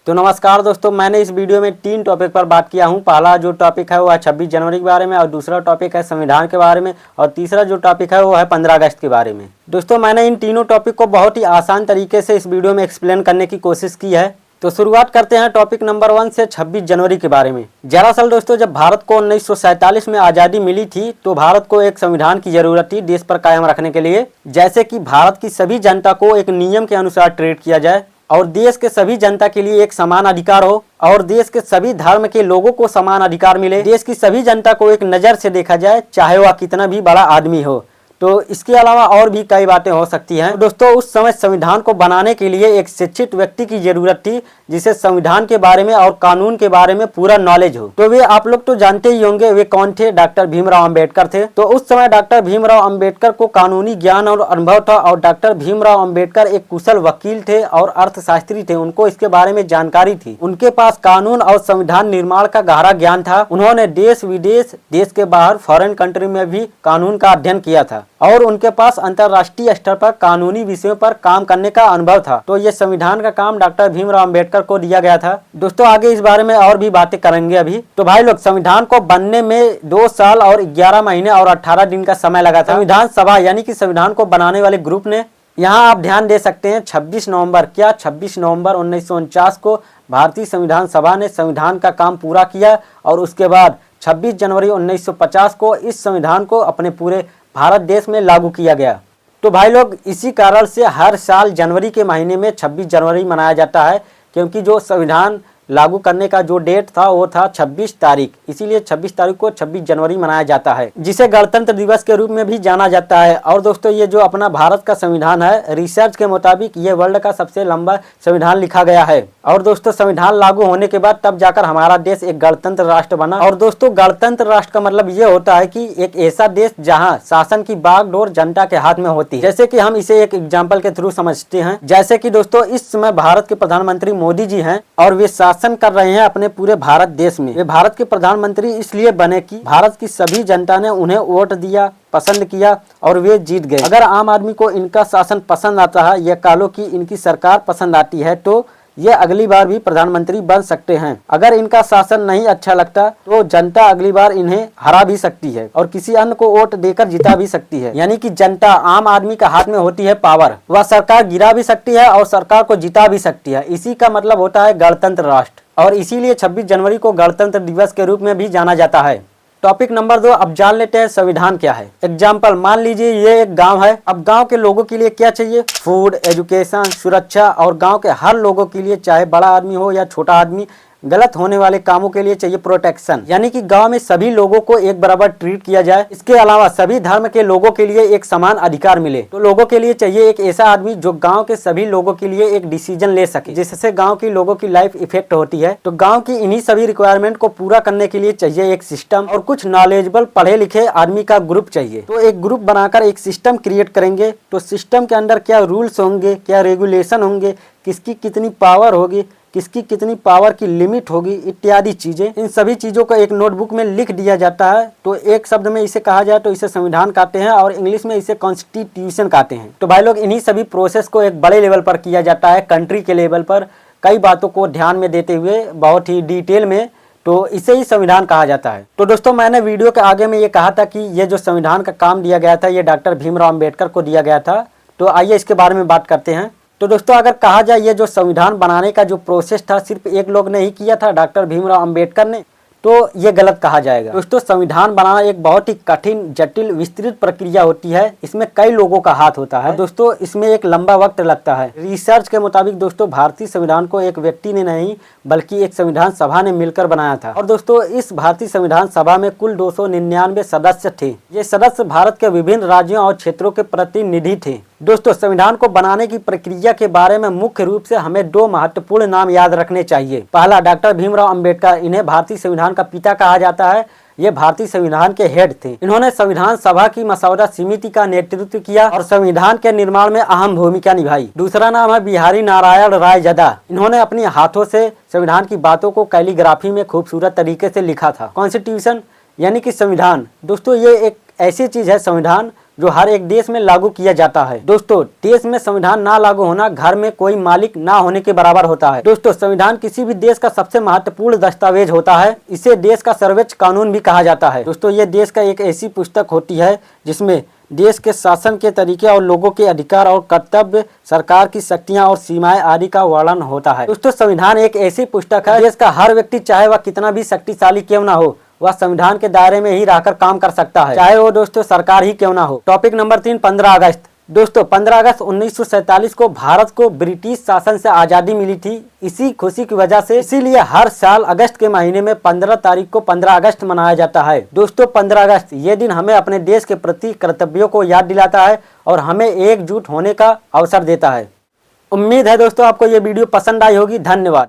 तो नमस्कार दोस्तों, मैंने इस वीडियो में 3 टॉपिक पर बात किया हूं। पहला जो टॉपिक है वो है 26 जनवरी के बारे में, और दूसरा टॉपिक है संविधान के बारे में, और तीसरा जो टॉपिक है वो है 15 अगस्त के बारे में। दोस्तों, मैंने इन तीनों टॉपिक को बहुत ही आसान तरीके से इस वीडियो में एक्सप्लेन करने की कोशिश की है। तो शुरुआत करते हैं टॉपिक नंबर 1 से 26 जनवरी के बारे में। दरअसल दोस्तों, जब भारत को 1947 में आज़ादी मिली थी तो भारत को एक संविधान की जरूरत थी देश पर कायम रखने के लिए, जैसे कि भारत की सभी जनता को एक नियम के अनुसार ट्रीट किया जाए, और देश के सभी जनता के लिए एक समान अधिकार हो, और देश के सभी धर्म के लोगों को समान अधिकार मिले। देश की सभी जनता को एक नज़र से देखा जाए, चाहे वह कितना भी बड़ा आदमी हो। तो इसके अलावा और भी कई बातें हो सकती हैं। दोस्तों, उस समय संविधान को बनाने के लिए एक शिक्षित व्यक्ति की जरूरत थी, जिसे संविधान के बारे में और कानून के बारे में पूरा नॉलेज हो। तो वे आप लोग तो जानते ही होंगे, वे कौन थे? डॉक्टर भीमराव अंबेडकर थे। तो उस समय डॉक्टर भीमराव अंबेडकर को कानूनी ज्ञान और अनुभव था, और डॉक्टर भीमराव अंबेडकर एक कुशल वकील थे और अर्थशास्त्री थे। उनको इसके बारे में जानकारी थी। उनके पास कानून और संविधान निर्माण का गहरा ज्ञान था। उन्होंने देश विदेश, देश के बाहर, फॉरेन कंट्री में भी कानून का अध्ययन किया था, और उनके पास अंतर्राष्ट्रीय स्तर पर कानूनी विषयों पर काम करने का अनुभव था। तो ये संविधान का काम डॉक्टर भीमराव अंबेडकर को दिया गया था। दोस्तों, आगे इस बारे में और भी बातें करेंगे अभी। तो भाई लोग, संविधान को बनने में 2 साल और 11 महीने और 18 दिन का समय लगा था। संविधान सभा यानी कि संविधान को बनाने वाले ग्रुप ने, यहाँ आप ध्यान दे सकते हैं, 26 नवंबर 1949 को भारतीय संविधान सभा ने संविधान का काम पूरा किया, और उसके बाद 26 जनवरी 1950 को इस संविधान को अपने पूरे भारत देश में लागू किया गया। तो भाई लोग, इसी कारण से हर साल जनवरी के महीने में 26 जनवरी मनाया जाता है, क्योंकि जो संविधान लागू करने का जो डेट था वो था 26 तारीख। इसीलिए 26 तारीख को 26 जनवरी मनाया जाता है, जिसे गणतंत्र दिवस के रूप में भी जाना जाता है। और दोस्तों, ये जो अपना भारत का संविधान है, रिसर्च के मुताबिक ये वर्ल्ड का सबसे लंबा संविधान लिखा गया है। और दोस्तों, संविधान लागू होने के बाद तब जाकर हमारा देश एक गणतंत्र राष्ट्र बना। और दोस्तों, गणतंत्र राष्ट्र का मतलब ये होता है कि एक ऐसा देश जहाँ शासन की बागडोर जनता के हाथ में होती है। जैसे कि हम इसे एक एग्जाम्पल के थ्रू समझते हैं। जैसे कि दोस्तों, इस समय भारत के प्रधानमंत्री मोदी जी हैं, और वे शासन कर रहे हैं अपने पूरे भारत देश में। वे भारत के प्रधानमंत्री इसलिए बने कि भारत की सभी जनता ने उन्हें वोट दिया, पसंद किया, और वे जीत गए। अगर आम आदमी को इनका शासन पसंद आता है, या कह लो कि इनकी सरकार पसंद आती है, तो ये अगली बार भी प्रधानमंत्री बन सकते हैं। अगर इनका शासन नहीं अच्छा लगता तो जनता अगली बार इन्हें हरा भी सकती है, और किसी अन्य को वोट देकर जिता भी सकती है। यानी कि जनता, आम आदमी का हाथ में होती है पावर। वह सरकार गिरा भी सकती है और सरकार को जिता भी सकती है। इसी का मतलब होता है गणतंत्र राष्ट्र, और इसीलिए 26 जनवरी को गणतंत्र दिवस के रूप में भी जाना जाता है। टॉपिक नंबर 2, अब जान लेते हैं संविधान क्या है। एग्जाम्पल, मान लीजिए ये एक गांव है। अब गांव के लोगों के लिए क्या चाहिए? फूड, एजुकेशन, सुरक्षा, और गांव के हर लोगों के लिए, चाहे बड़ा आदमी हो या छोटा आदमी, गलत होने वाले कामों के लिए चाहिए प्रोटेक्शन। यानी कि गांव में सभी लोगों को एक बराबर ट्रीट किया जाए। इसके अलावा सभी धर्म के लोगों के लिए एक समान अधिकार मिले। तो लोगों के लिए चाहिए एक ऐसा आदमी जो गांव के सभी लोगों के लिए एक डिसीजन ले सके, जिससे गांव के लोगों की लाइफ इफेक्ट होती है। तो गांव की इन्हीं सभी रिक्वायरमेंट को पूरा करने के लिए चाहिए एक सिस्टम, और कुछ नॉलेजेबल पढ़े लिखे आदमी का ग्रुप चाहिए। तो एक ग्रुप बनाकर एक सिस्टम क्रिएट करेंगे। तो सिस्टम के अंदर क्या रूल्स होंगे, क्या रेगुलेशन होंगे, किसकी कितनी पावर होगी, किसकी कितनी पावर की लिमिट होगी, इत्यादि चीजें, इन सभी चीजों को एक नोटबुक में लिख दिया जाता है। तो एक शब्द में इसे कहा जाए तो इसे संविधान कहते हैं, और इंग्लिश में इसे कॉन्स्टिट्यूशन कहते हैं। तो भाई लोग, इन्हीं सभी प्रोसेस को एक बड़े लेवल पर किया जाता है, कंट्री के लेवल पर, कई बातों को ध्यान में देते हुए, बहुत ही डिटेल में। तो इसे ही संविधान कहा जाता है। तो दोस्तों, मैंने वीडियो के आगे में ये कहा था कि ये जो संविधान का काम दिया गया था, ये डॉक्टर भीमराव अंबेडकर को दिया गया था। तो आइए इसके बारे में बात करते हैं। तो दोस्तों, अगर कहा जाए ये जो संविधान बनाने का जो प्रोसेस था, सिर्फ एक लोग ने ही किया था, डॉक्टर भीमराव अंबेडकर ने, तो ये गलत कहा जाएगा। दोस्तों, संविधान बनाना एक बहुत ही कठिन, जटिल, विस्तृत प्रक्रिया होती है। इसमें कई लोगों का हाथ होता है। दोस्तों, इसमें एक लंबा वक्त लगता है। रिसर्च के मुताबिक दोस्तों, भारतीय संविधान को एक व्यक्ति ने नहीं बल्कि एक संविधान सभा ने मिलकर बनाया था। और दोस्तों, इस भारतीय संविधान सभा में कुल 299 सदस्य थे। ये सदस्य भारत के विभिन्न राज्यों और क्षेत्रों के प्रतिनिधि थे। दोस्तों, संविधान को बनाने की प्रक्रिया के बारे में मुख्य रूप से हमें 2 महत्वपूर्ण नाम याद रखने चाहिए। पहला, डॉक्टर भीमराव अंबेडकर। इन्हें भारतीय संविधान का पिता कहा जाता है। ये भारतीय संविधान के हेड थे। इन्होंने संविधान सभा की मसौदा समिति का नेतृत्व किया और संविधान के निर्माण में अहम भूमिका निभाई। दूसरा नाम है बिहारी नारायण राय जदा। इन्होंने अपने हाथों से संविधान की बातों को कैलीग्राफी में खूबसूरत तरीके से लिखा था। कॉन्स्टिट्यूशन यानी कि संविधान। दोस्तों, ये एक ऐसी चीज है संविधान जो हर एक देश में लागू किया जाता है। दोस्तों, देश में संविधान ना लागू होना घर में कोई मालिक ना होने के बराबर होता है। दोस्तों, संविधान किसी भी देश का सबसे महत्वपूर्ण दस्तावेज होता है। इसे देश का सर्वोच्च कानून भी कहा जाता है। दोस्तों, ये देश का एक ऐसी पुस्तक होती है जिसमें देश के शासन के तरीके और लोगों के अधिकार और कर्तव्य, सरकार की शक्तियां और सीमाएं आदि का वर्णन होता है। दोस्तों, संविधान एक ऐसी पुस्तक है देश का हर व्यक्ति, चाहे वह कितना भी शक्तिशाली क्यों ना हो, वह संविधान के दायरे में ही रहकर काम कर सकता है, चाहे वो दोस्तों सरकार ही क्यों ना हो। टॉपिक नंबर 3, 15 अगस्त। दोस्तों, 15 अगस्त 1947 को भारत को ब्रिटिश शासन से आज़ादी मिली थी। इसी खुशी की वजह से इसीलिए हर साल अगस्त के महीने में 15 तारीख को 15 अगस्त मनाया जाता है। दोस्तों, 15 अगस्त ये दिन हमें अपने देश के प्रति कर्तव्यों को याद दिलाता है और हमें एकजुट होने का अवसर देता है। उम्मीद है दोस्तों आपको ये वीडियो पसंद आई होगी। धन्यवाद।